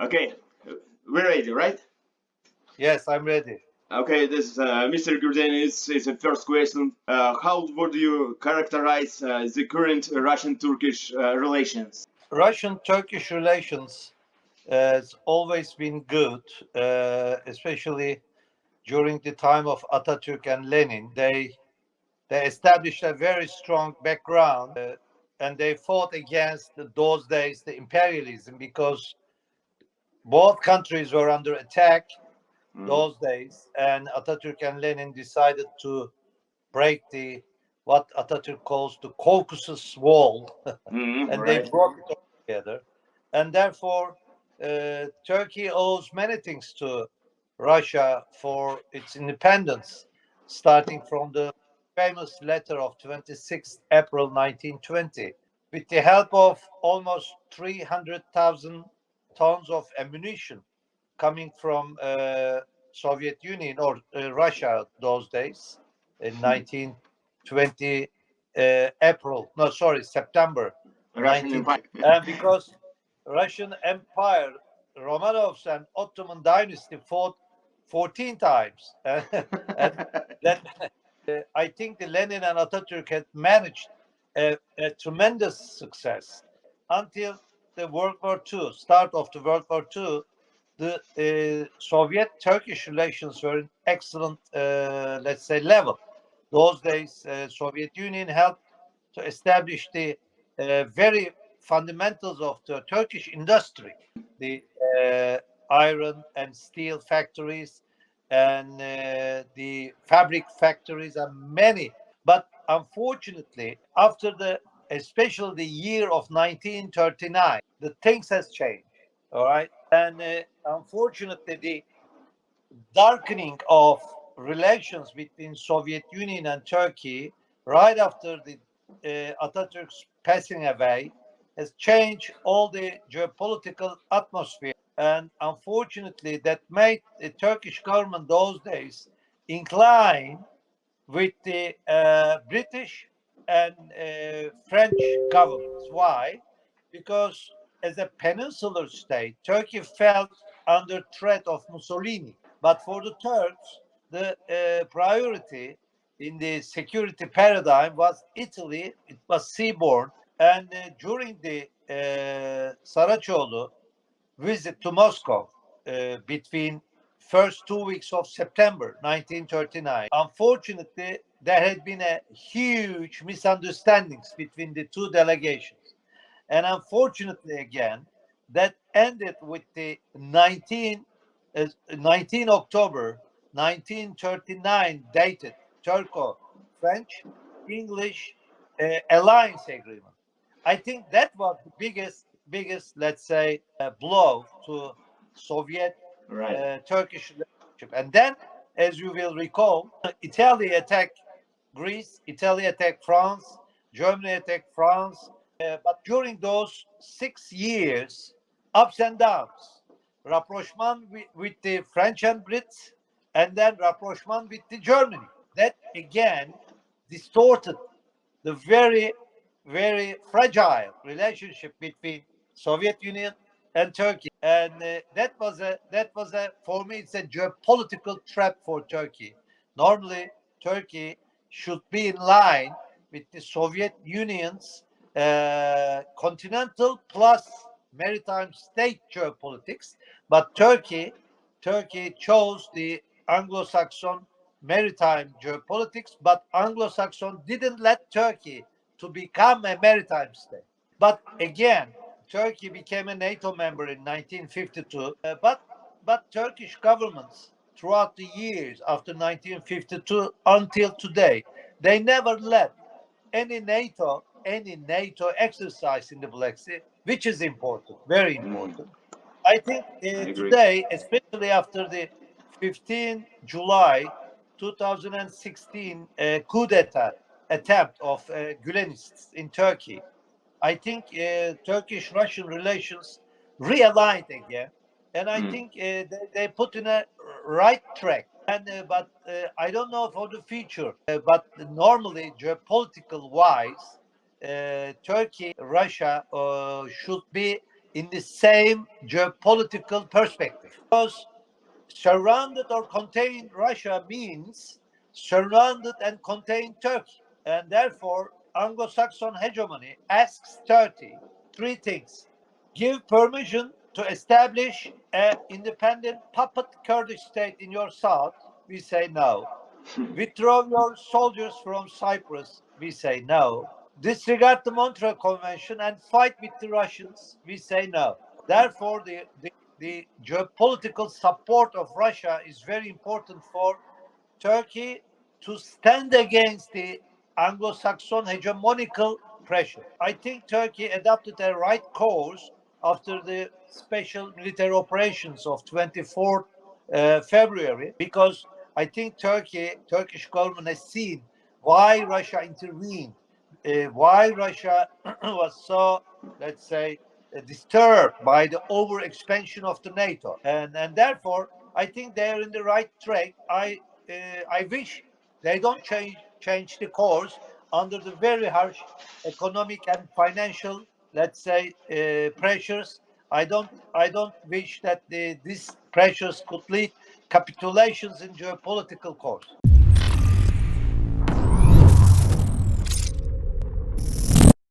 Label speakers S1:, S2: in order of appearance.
S1: Okay, we're ready, right?
S2: Yes, I'm ready.
S1: Okay, this is Mr. Gürdeniz is the first question. How would you characterize the current Russian-Turkish relations?
S2: Russian-Turkish relations has always been good, especially during the time of Atatürk and Lenin. They established a very strong background, and they fought against those days the imperialism, because both countries were under attack those days, and Atatürk and Lenin decided to break what Atatürk calls the Caucasus Wall, and they
S1: Right.
S2: brought it all together. And therefore, Turkey owes many things to Russia for its independence, starting from the famous letter of 26th April 1920. With the help of almost 300,000 tons of ammunition coming from Soviet Union or Russia those days in 1920 September
S1: Russian
S2: 19,
S1: Empire.
S2: and because Russian Empire, Romanovs and Ottoman dynasty fought 14 times, and that I think the Lenin and Atatürk had managed a tremendous success until the World War II, start of the World War II. The Soviet-Turkish relations were in excellent, let's say, level. Those days, Soviet Union helped to establish the very fundamentals of the Turkish industry, the iron and steel factories, and the fabric factories, and many. But unfortunately, especially the year of 1939, the things has changed. All right, and unfortunately, the darkening of relations between Soviet Union and Turkey right after the Atatürk's passing away has changed all the geopolitical atmosphere, and unfortunately that made the Turkish government those days incline with the British and French governments. Why? Because as a peninsular state, Turkey felt under threat of Mussolini. But for the Turks, the priority in the security paradigm was Italy. It was seaborne. And during the Sarajevo visit to Moscow between first 2 weeks of September 1939, unfortunately, there had been a huge misunderstandings between the two delegations. And unfortunately, again, that ended with the 19 October 1939 dated Turco-French English alliance agreement. I think that was the biggest, let's say, blow to Soviet Turkish relationship. And then, as you will recall, Italy attacked Greece, Italy attacked France, Germany attacked France. But during those 6 years, ups and downs, rapprochement with the French and Brits, and then rapprochement with the Germany. That again distorted the very, very fragile relationship between Soviet Union and Turkey. And that was a for me it's a geopolitical trap for Turkey. Normally, Turkey should be in line with the Soviet Union's continental plus maritime state geopolitics, but Turkey chose the Anglo-Saxon maritime geopolitics, but Anglo-Saxon didn't let Turkey to become a maritime state. But again, Turkey became a NATO member in 1952, but Turkish governments throughout the years after 1952 until today, they never let any NATO exercise in the Black Sea, which is important, very important. I think today, especially after the 15 July 2016 coup d'etat attempt of Gülenists in Turkey, I think Turkish-Russian relations realigned again, and I think they put in a right track. And but I don't know for the future. But normally, geopolitical wise, Turkey, Russia should be in the same geopolitical perspective. Because surrounded or contained Russia means surrounded and contained Turkey. And therefore, Anglo-Saxon hegemony asks Turkey three things. Give permission to establish an independent puppet Kurdish state in your south. We say no. Withdraw your soldiers from Cyprus. We say no. Disregard the Montreux Convention and fight with the Russians. We say no. Therefore, the geopolitical support of Russia is very important for Turkey to stand against the Anglo-Saxon hegemonical pressure. I think Turkey adopted a right course after the special military operations of 24th February, because I think Turkish government has seen why Russia intervened, why Russia was so, let's say, disturbed by the over-expansion of the NATO, and therefore I think they are in the right track. I wish they don't change the course under the very harsh economic and financial, let's say, pressures. I don't wish that these pressures could lead capitulations in geopolitical course.